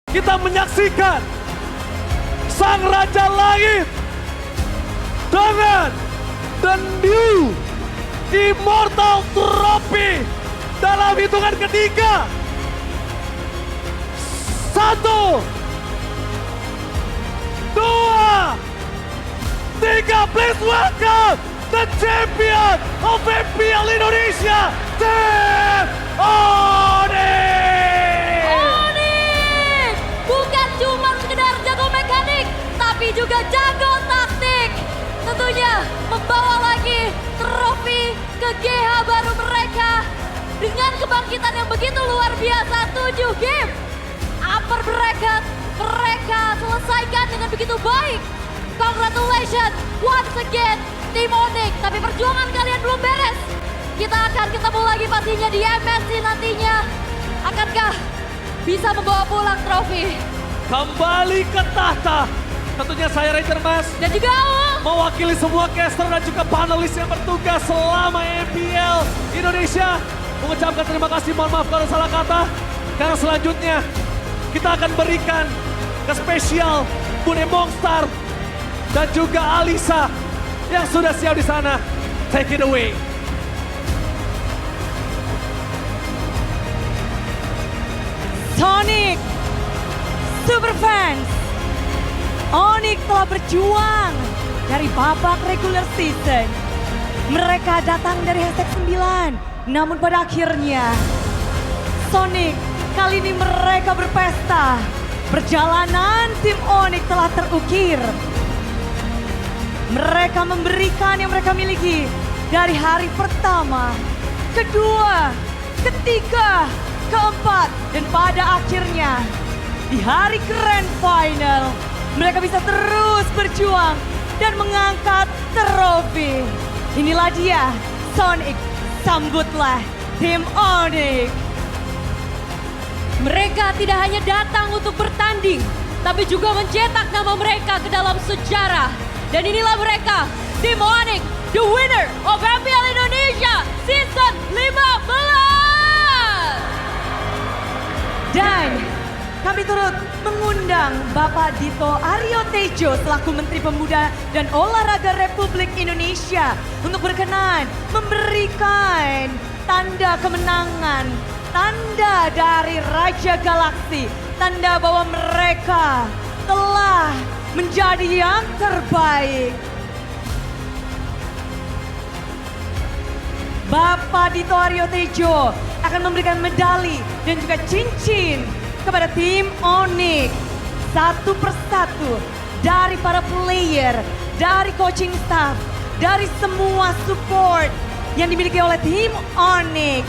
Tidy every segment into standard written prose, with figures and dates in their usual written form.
Kita menyaksikan Sang Raja Langit dengan The New Immortal Trophy dalam hitungan ketiga. 1, 2, 3, please welcome the champion of MPL Indonesia, Tim Onyx! Onyx! Bukan cuma sekedar jago mekanik, tapi juga jago taktik. Tentunya membawa lagi trofi ke GH baru mereka. Dengan kebangkitan yang begitu luar biasa, 7 game. Upper bracket mereka selesaikan dengan begitu baik. Congratulations once again Tim Onyx. Tapi perjuangan kalian belum beres. Kita akan ketemu lagi pastinya di MSC nantinya. Akankah bisa membawa pulang trofi? Kembali ke tahta. Tentunya saya Ranger Mas. Dan juga Aul. Mewakili semua caster dan juga panelis yang bertugas selama MPL Indonesia. Mengucapkan terima kasih, mohon maaf kalau salah kata. Karena selanjutnya kita akan berikan ke spesial Bune Mongstar dan juga Alisa yang sudah siap di sana. Take it away. Sonic Superfans, Onyx telah berjuang dari babak regular season. Mereka datang dari hashtag 9, namun pada akhirnya Sonic kali ini mereka berpesta. Perjalanan tim Onyx telah terukir. Mereka memberikan yang mereka miliki dari hari pertama, kedua, ketiga, keempat, dan pada akhirnya di hari Grand Final mereka bisa terus berjuang dan mengangkat trofi. Inilah dia Sonic, sambutlah tim Onyx. Mereka tidak hanya datang untuk bertanding, tapi juga mencetak nama mereka ke dalam sejarah. Dan inilah mereka, Tim Onyx, the winner of MPL Indonesia Season 15! Dan kami turut mengundang Bapak Dito Aryo Tejo selaku Menteri Pemuda dan Olahraga Republik Indonesia untuk berkenan memberikan tanda kemenangan, tanda dari Raja Galaksi, tanda bahwa mereka telah menjadi yang terbaik. Bapak Dito Aryo Tejo akan memberikan medali dan juga cincin kepada tim Onyx satu persatu dari para player, dari coaching staff, dari semua support yang dimiliki oleh tim Onyx.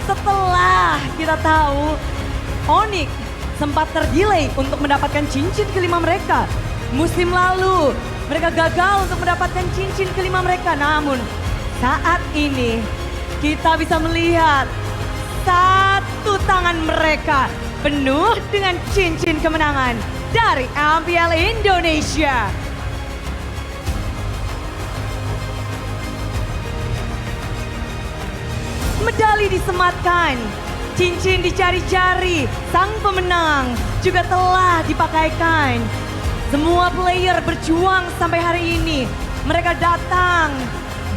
Setelah kita tahu Onyx sempat terdelay untuk mendapatkan cincin kelima mereka. Musim lalu mereka gagal untuk mendapatkan cincin kelima mereka. Namun saat ini kita bisa melihat satu tangan mereka penuh dengan cincin kemenangan dari MPL Indonesia. Medali disematkan, cincin dicari-cari, sang pemenang juga telah dipakaikan. Semua player berjuang sampai hari ini. Mereka datang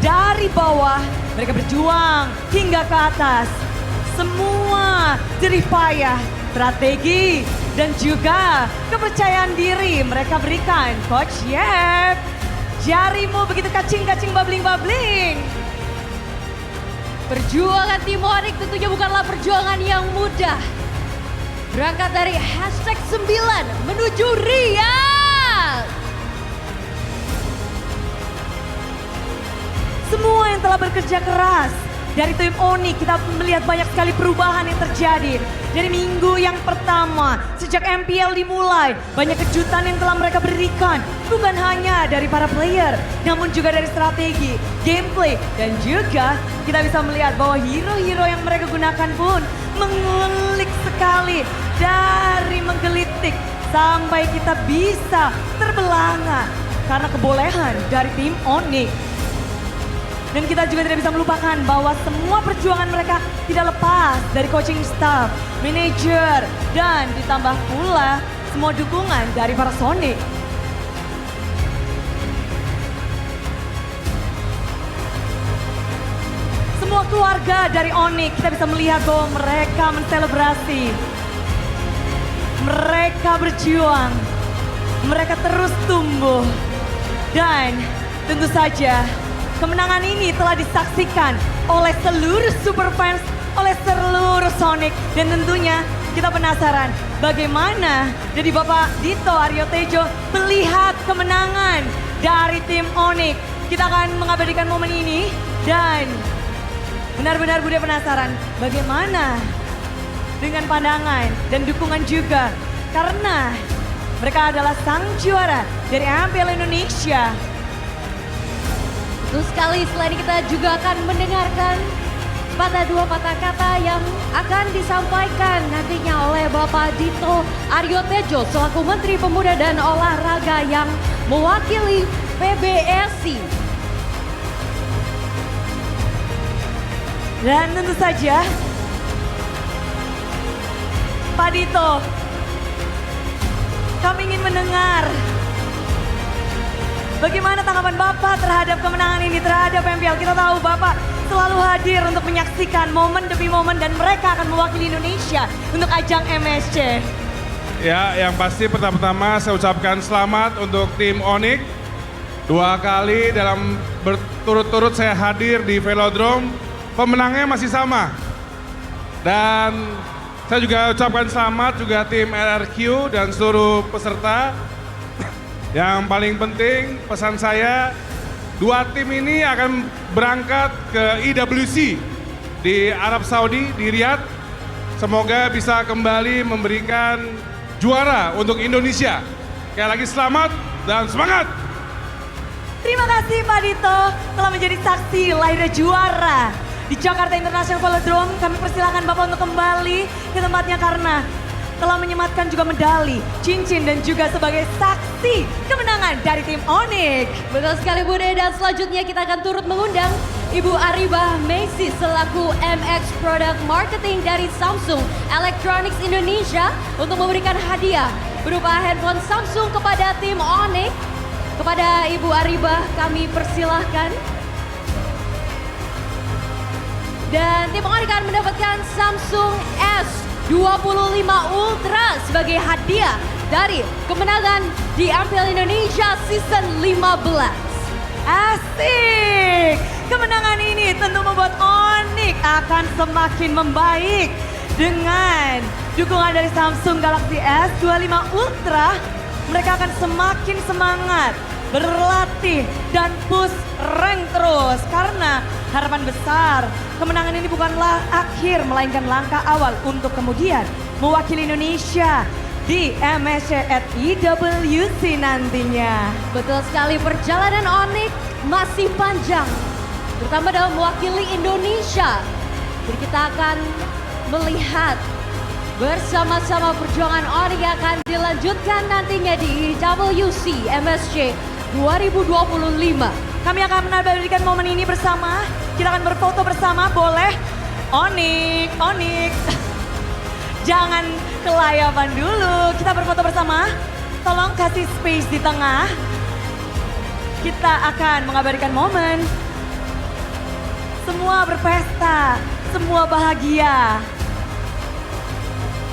dari bawah, mereka berjuang hingga ke atas. Semua jerih payah, strategi, dan juga kepercayaan diri mereka berikan. Coach Yep, jarimu begitu kacing-kacing babling-babling. Perjuangan tim Onyx tentunya bukanlah perjuangan yang mudah. Berangkat dari hashtag 9 menuju Riyadh. Semua yang telah bekerja keras dari tim Onyx, kita melihat banyak sekali perubahan yang terjadi. Dari minggu yang pertama, sejak MPL dimulai, banyak kejutan yang telah mereka berikan. Bukan hanya dari para player, namun juga dari strategi, gameplay, dan juga kita bisa melihat bahwa hero-hero yang mereka gunakan pun mengulik sekali. Dari menggelitik sampai kita bisa terbelanga karena kebolehan dari tim Onyx. Dan kita juga tidak bisa melupakan bahwa semua perjuangan mereka tidak lepas dari coaching staff, manajer, dan ditambah pula semua dukungan dari para Sonic. Semua keluarga dari Onyx kita bisa melihat bahwa mereka menselebrasi. Mereka berjuang. Mereka terus tumbuh. Dan tentu saja kemenangan ini telah disaksikan oleh seluruh super fans, oleh seluruh Sonic. Dan tentunya kita penasaran bagaimana jadi Bapak Dito Aryo Tejo melihat kemenangan dari tim Onyx. Kita akan mengabadikan momen ini dan benar-benar Bude penasaran bagaimana dengan pandangan dan dukungan juga. Karena mereka adalah sang juara dari MPL Indonesia. Betul sekali, selain kita juga akan mendengarkan dua patah kata yang akan disampaikan nantinya oleh Bapak Dito Aryo Tejo selaku Menteri Pemuda dan Olahraga yang mewakili PBSI. Dan tentu saja Pak Dito, kami ingin mendengar bagaimana tanggapan Bapak terhadap kemenangan ini, terhadap MPL. Kita tahu Bapak selalu hadir untuk menyaksikan momen demi momen dan mereka akan mewakili Indonesia untuk ajang MSC. Ya, yang pasti pertama-tama saya ucapkan selamat untuk tim Onyx. 2 kali dalam berturut-turut saya hadir di Velodrome. Pemenangnya masih sama. Dan saya juga ucapkan selamat juga tim LRQ dan seluruh peserta. Yang paling penting pesan saya, 2 tim ini akan berangkat ke IWC di Arab Saudi, di Riyadh. Semoga bisa kembali memberikan juara untuk Indonesia. Sekali lagi selamat dan semangat! Terima kasih Pak Dito telah menjadi saksi lahirnya juara di Jakarta International Velodrome. Kami persilakan Bapak untuk kembali ke tempatnya karena telah menyematkan juga medali, cincin dan juga sebagai saksi kemenangan dari tim Onyx. Betul sekali Bude, dan selanjutnya kita akan turut mengundang Ibu Aribah Macy selaku MX Product Marketing dari Samsung Electronics Indonesia untuk memberikan hadiah berupa handphone Samsung kepada tim Onyx. Kepada Ibu Aribah kami persilahkan. Dan tim Onyx akan mendapatkan Samsung S25 Ultra sebagai hadiah dari kemenangan di MPL Indonesia Season 15. Asik! Kemenangan ini tentu membuat Onyx akan semakin membaik dengan dukungan dari Samsung Galaxy S25 Ultra. Mereka akan semakin semangat berlatih dan push rank terus karena harapan besar kemenangan ini bukanlah akhir melainkan langkah awal untuk kemudian mewakili Indonesia di MSC at IWC nantinya. Betul sekali, perjalanan Onyx masih panjang, terutama dalam mewakili Indonesia. Jadi kita akan melihat bersama-sama perjuangan Onyx akan dilanjutkan nantinya di IWC MSC 2025. Kami akan menabadikan momen ini bersama. Kita akan berfoto bersama, boleh? Onyx, Onyx. Jangan kelayapan dulu, kita berfoto bersama. Tolong kasih space di tengah. Kita akan mengabadikan momen. Semua berpesta, semua bahagia.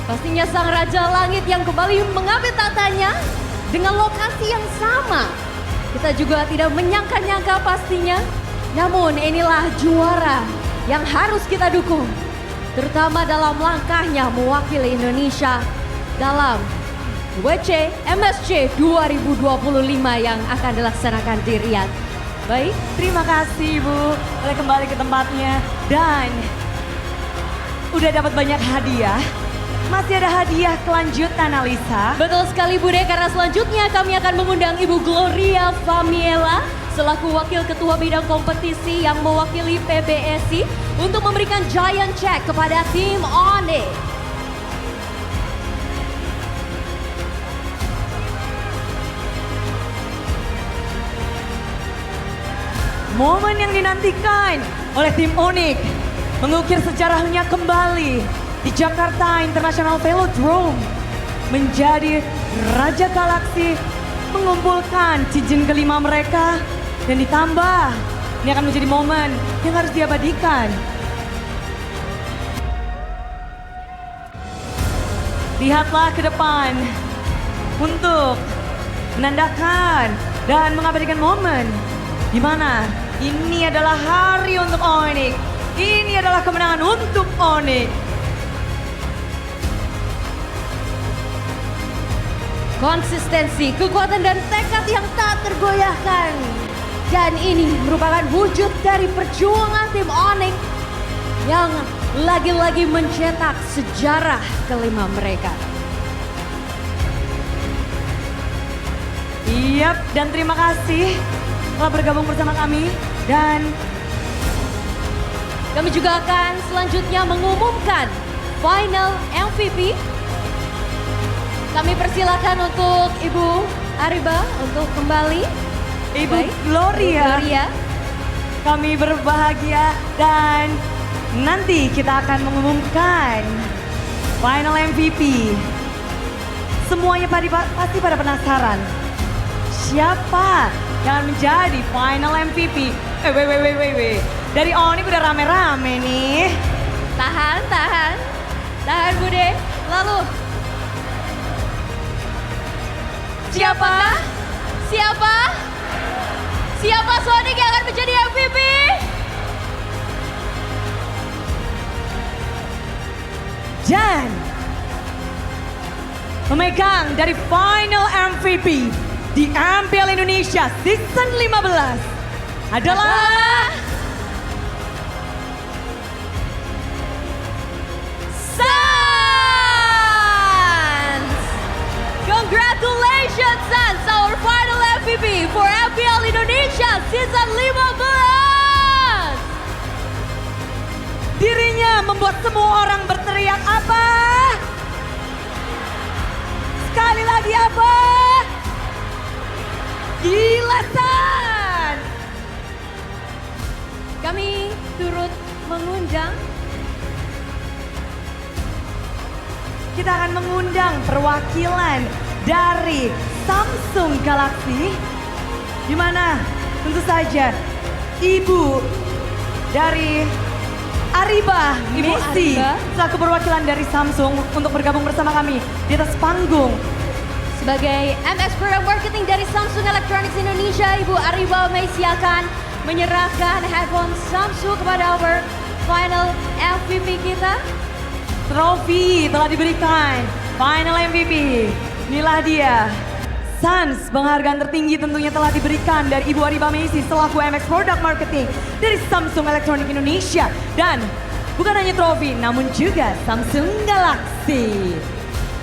Pastinya sang Raja Langit yang kembali mengambil tatanya dengan lokasi yang sama. Kita juga tidak menyangka-nyangka pastinya. Namun inilah juara yang harus kita dukung. Terutama dalam langkahnya mewakili Indonesia dalam WC MSC 2025 yang akan dilaksanakan di Riyadh. Baik, Terima kasih Ibu, boleh kembali ke tempatnya. Dan udah dapat banyak hadiah. Masih ada hadiah kelanjutan Alisa. betul sekali Bude, karena selanjutnya kami akan mengundang Ibu Gloria Famiela selaku Wakil Ketua Bidang Kompetisi yang mewakili PBSI untuk memberikan giant check kepada tim Onyx. momen yang dinantikan oleh tim Onyx mengukir sejarahnya kembali di Jakarta International Velodrome menjadi Raja Galaksi, mengumpulkan cincin kelima mereka dan ditambah ini akan menjadi momen yang harus diabadikan. Lihatlah ke depan untuk menandakan dan mengabadikan momen di mana ini adalah hari untuk Onyx. Ini adalah kemenangan untuk Onyx. Konsistensi, kekuatan dan tekad yang tak tergoyahkan. Dan ini merupakan wujud dari perjuangan tim Onyx yang lagi-lagi mencetak sejarah kelima mereka. Yap, dan terima kasih telah bergabung bersama kami. Dan kami juga akan selanjutnya mengumumkan final MVP. Kami persilakan untuk Ibu Ariba untuk kembali. Ibu Baik. Gloria, Gloria. kami berbahagia dan nanti kita akan mengumumkan final MVP. Semuanya pasti pada penasaran. Siapa yang menjadi final MVP? Wait. Dari Onyx udah rame-rame nih. Tahan Bude. Lalu Siapa Sonic yang akan menjadi MVP? Dan memegang dari final MVP di MPL Indonesia Season 15 adalah Sans! Congratulations Sans, our final MVP for MPL Indonesia Season 15! dirinya membuat semua orang berteriak apa? Sekali lagi apa? Gila Sans! Kami turut mengundang Kita akan mengundang perwakilan dari Samsung Galaxy, di mana tentu saja Ibu dari Ariba, Ibu Messi, Ariba. selaku perwakilan dari Samsung untuk bergabung bersama kami di atas panggung. sebagai MX Program Marketing dari Samsung Electronics Indonesia. Ibu Ariba Messi akan menyerahkan headphone Samsung kepada our final MVP kita. Trofi telah diberikan, final MVP. Inilah dia. Sans, penghargaan tertinggi tentunya telah diberikan dari Ibu Ariba Messi selaku MX Product Marketing dari Samsung Electronics Indonesia. Dan bukan hanya trofi, namun juga Samsung Galaxy.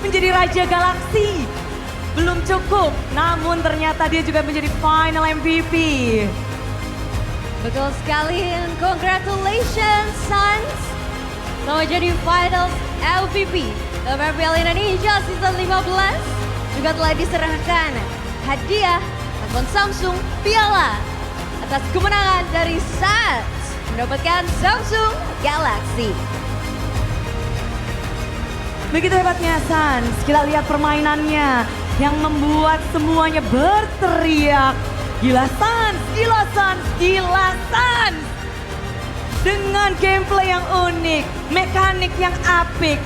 Menjadi Raja Galaxy belum cukup, namun ternyata dia juga menjadi final MVP. Betul sekali, and congratulations Sans. Telah jadi Finals MVP MPL Indonesia Season 15. Juga telah diserahkan hadiah handphone Samsung Piala atas kemenangan dari Sans mendapatkan Samsung Galaxy. Begitu hebatnya Sans, kita lihat permainannya yang membuat semuanya berteriak. Gila Sans, gila Sans, gila Sans. Dengan gameplay yang unik, mekanik yang apik,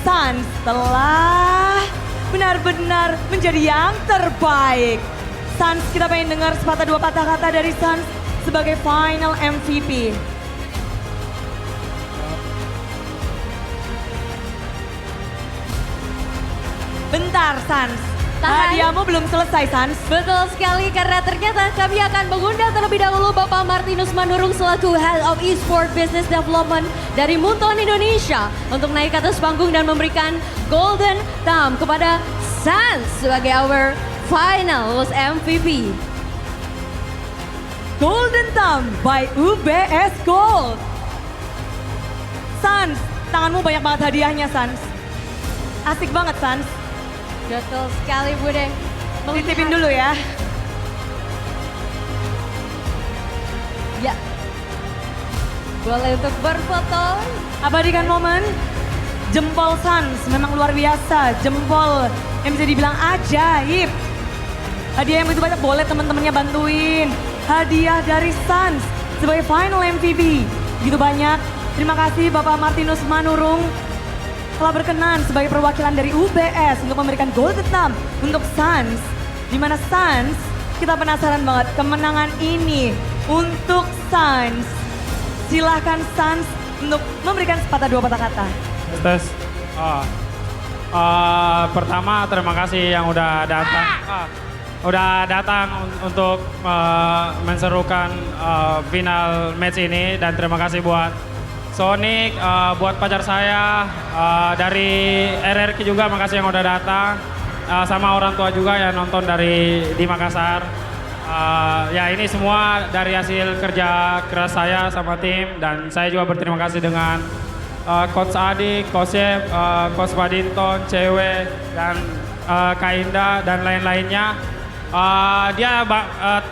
Sans telah benar-benar menjadi yang terbaik. Sans, kita pengen dengar sepatah dua patah kata dari Sans sebagai final MVP. Bentar Sans, Tahan. hadiahmu belum selesai Sans. Betul sekali, karena ternyata kami akan mengundang terlebih dahulu Bapak Martinus Manurung selaku Head of Esport Business Development dari Moonton Indonesia untuk naik ke atas panggung dan memberikan Golden Thumb kepada Sans sebagai our Finals MVP. Golden Thumb by UBS Gold. Sans, tanganmu banyak banget hadiahnya Sans. Asik banget Sans. Betul sekali Bude. Titipin dulu ya. Ya. Boleh untuk berfoto. Abadikan momen. Jempol Suns memang luar biasa. Jempol yang bisa dibilang ajaib. Hadiah yang begitu banyak, boleh teman-temannya bantuin. Hadiah dari Suns sebagai final MVP. Begitu banyak. Terima kasih Bapak Martinus Manurung telah berkenan sebagai perwakilan dari UBS untuk memberikan Golden Thumb untuk Suns. Di mana Suns, kita penasaran banget kemenangan ini untuk Suns. Silahkan Suns untuk memberikan sepatah dua patah kata. Tes. Pertama terima kasih yang udah datang. Udah datang untuk menserukan final match ini dan terima kasih buat Sonic, buat pacar saya, dari RRQ juga makasih yang udah datang, sama orang tua juga yang nonton di Makassar. Ya ini semua dari hasil kerja keras saya sama tim dan saya juga berterima kasih dengan Coach Adik, Coach Chef, Coach Paddington, Cewek, dan Kak Indah dan lain-lainnya.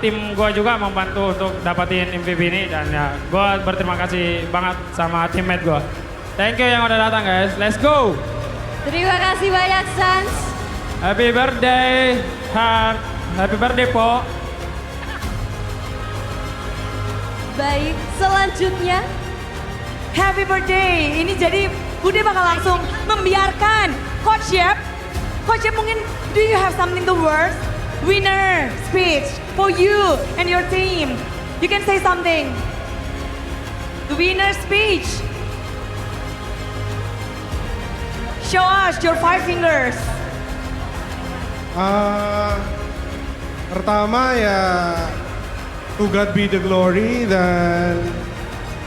Tim gue juga membantu untuk dapatin MVP ini dan ya gue berterima kasih banget sama teammate gue. Thank you yang udah datang guys, let's go! Terima kasih banyak Suns. Happy birthday Heart, happy birthday Po. Baik, selanjutnya. Happy birthday. Ini jadi Bude bakal langsung membiarkan Coach Yep. Coach Yep mungkin do you have something to words? Winner speech for you and your team. You can say something. The winner speech. Show us your 5 fingers. Pertama ya to God be the glory dan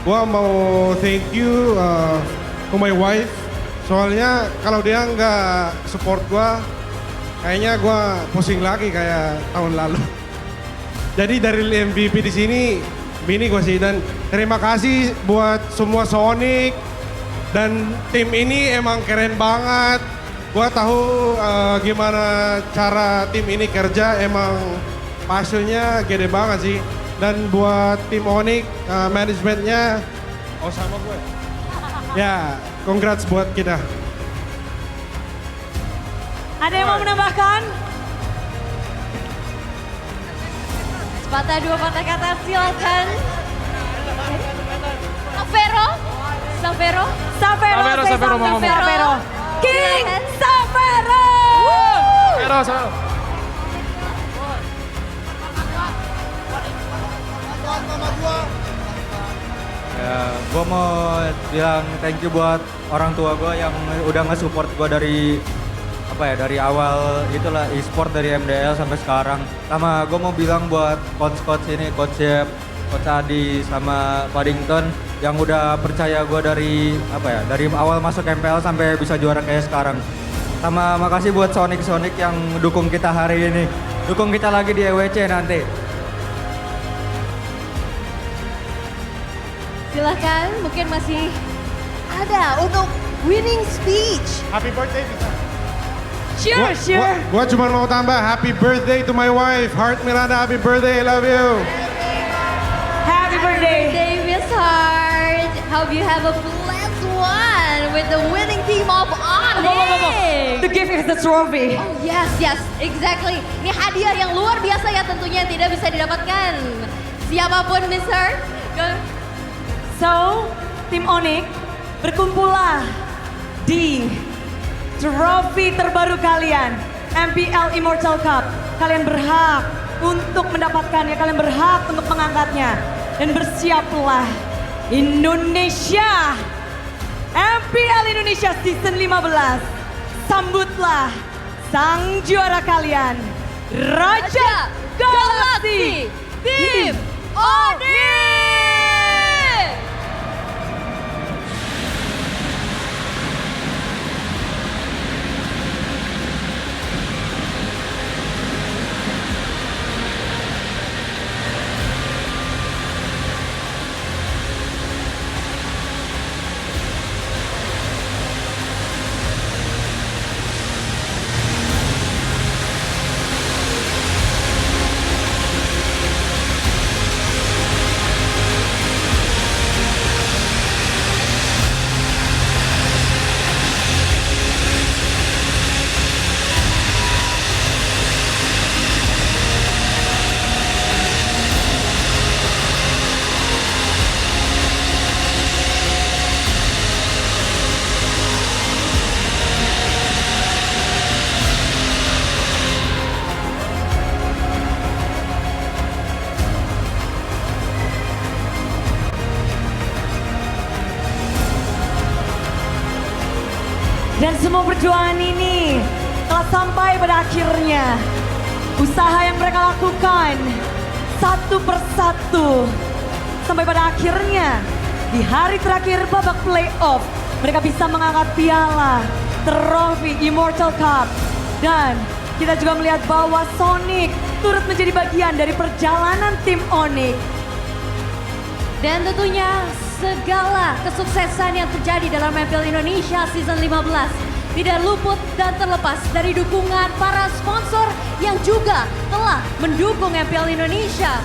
gua mau thank you to my wife. Soalnya kalau dia nggak support gua, kayaknya gua pusing lagi kayak tahun lalu. Jadi dari MVP di sini, Bini gua sih dan terima kasih buat semua Sonic dan tim ini emang keren banget. Gua tahu gimana cara tim ini kerja, emang passionnya gede banget sih. Dan buat tim Onyx, manajemennya, oh sama gue. Ya, congrats buat kita. Ada yang mau menambahkan? Sepatah dua patah kata silakan. Savero. Savero. Savero, say Savero, something, mau ngomong. Savero. King Savero! Savero. Ya, gue mau bilang thank you buat orang tua gue yang udah nge-support gue dari awal itulah e-sport dari MDL sampai sekarang. Sama gue mau bilang buat coach ini, Coach Chef, Coach Adi sama Paddington yang udah percaya gue dari awal masuk MPL sampai bisa juara kayak sekarang. Sama makasih buat Sonic yang dukung kita hari ini. Dukung kita lagi di EWC nanti. Silahkan, mungkin masih ada untuk winning speech. Happy birthday bisa. Sure. Gua cuma mau tambah happy birthday to my wife, Heart Miranda. Happy birthday, I love you. Happy birthday. Davis Hart, hope you have a blessed one with the winning team of Onyx. The gift is the trophy. Oh yes, exactly. Ini hadiah yang luar biasa ya tentunya yang tidak bisa didapatkan siapapun, Mister. So, tim Onyx berkumpullah di trofi terbaru kalian, MPL Immortal Cup. Kalian berhak untuk mendapatkannya, kalian berhak untuk mengangkatnya. Dan bersiaplah Indonesia, MPL Indonesia Season 15. Sambutlah sang juara kalian, Raja Galaxy Tim Onyx. Dan semua perjuangan ini telah sampai pada akhirnya. Usaha yang mereka lakukan satu persatu. Sampai pada akhirnya di hari terakhir babak playoff mereka bisa mengangkat piala, trofi Immortal Cup. Dan kita juga melihat bahwa Sonic turut menjadi bagian dari perjalanan tim Onyx. Dan tentunya segala kesuksesan yang terjadi dalam MPL Indonesia Season 15 tidak luput dan terlepas dari dukungan para sponsor yang juga telah mendukung MPL Indonesia.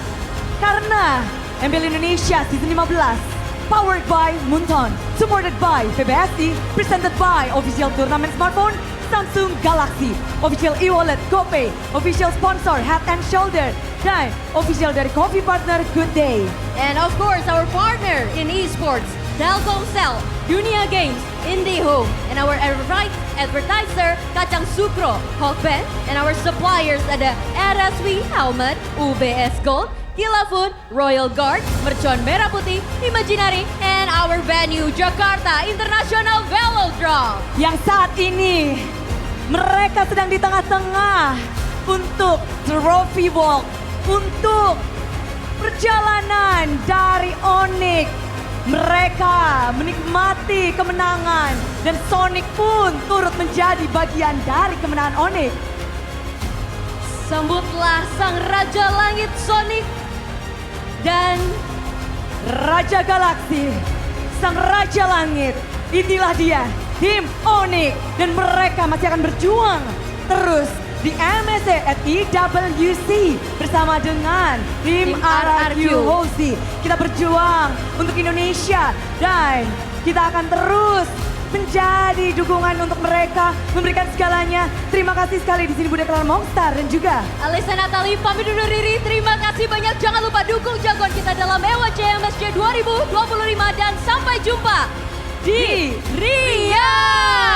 Karena MPL Indonesia Season 15 powered by Munton, supported by PBSI, presented by official turnamen smartphone Samsung Galaxy, official e-wallet GoPay, official sponsor Head and Shoulder, dan official dari coffee partner Good Day. And of course our partner in esports, Telkomsel, Dunia Games, IndiHome, and our advertiser Kacang Sukro, Hawkband, and our suppliers ada RSW Helmet, UBS Gold, Kila Food, Royal Guard, Mercon Merah Putih, Imaginary, and our venue Jakarta International Velodrome. Yang saat ini mereka sedang di tengah-tengah untuk trophy walk, untuk perjalanan dari Onyx. Mereka menikmati kemenangan dan Sonic pun turut menjadi bagian dari kemenangan Onyx. Sambutlah sang Raja Langit Sonic dan Raja Galaksi, sang Raja Langit. Inilah dia, tim Onyx. Dan mereka masih akan berjuang terus di MSC at EWC bersama dengan tim RRQ Hosi. Kita berjuang untuk Indonesia dan kita akan terus menjadi dukungan untuk mereka, memberikan segalanya. Terima kasih sekali di sini Bunda Clara Mongstar dan juga Alisa Natali pamit undur diri. Terima kasih banyak. Jangan lupa dukung jagoan kita dalam EWC MSC 2025 dan sampai jumpa di Riyadh.